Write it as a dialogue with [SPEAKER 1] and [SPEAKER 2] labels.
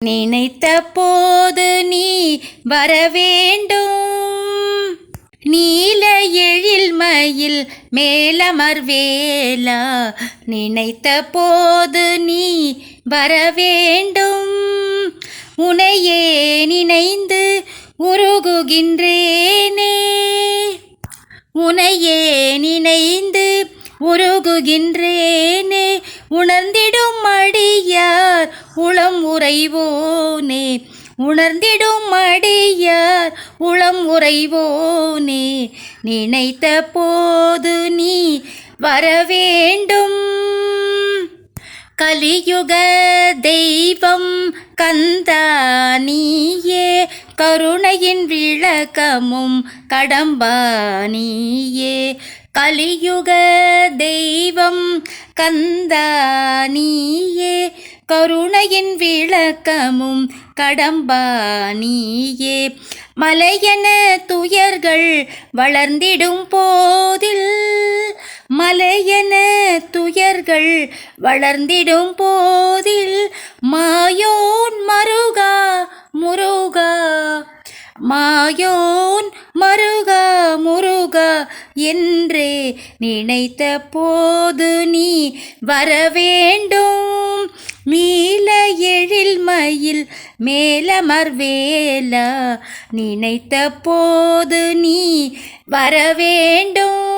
[SPEAKER 1] நினைத்த போது நீ வரவேண்டும். நீல எழில்மயில் மேலமர்வேலா, நினைத்த போது நீ வரவேண்டும். உனையே நினைந்து உருகுகின்றேனே, உனையே நினைந்து உருகுகின்றேனே. உணர்ந்திடும் அடியார் உளம் உறைவோனே, உணர்ந்திடும் அடியார் உளம் உறைவோனே. நினைத்த போது நீ வரவேண்டும். கலியுக தெய்வம் கந்தா நீயே, கருணையின் விளக்கமும் கடம்பா நீயே. கலியுக தெய்வம் கந்தா நீயே, கருணையின் விளக்கமும் கடம்பா நீயே. மலையென துயர்கள் வளர்ந்திடும் போதில், மலையென துயர்கள் வளர்ந்திடும் போதில், மாயோன் மருகா முருகா, மாயோன் மருகா முருகா என்றே நினைத்த போது நீ வரவேண்டும். நீல எழில்மயில் மேலமர்வேலா, நினைத்த போது நீ வரவேண்டும்.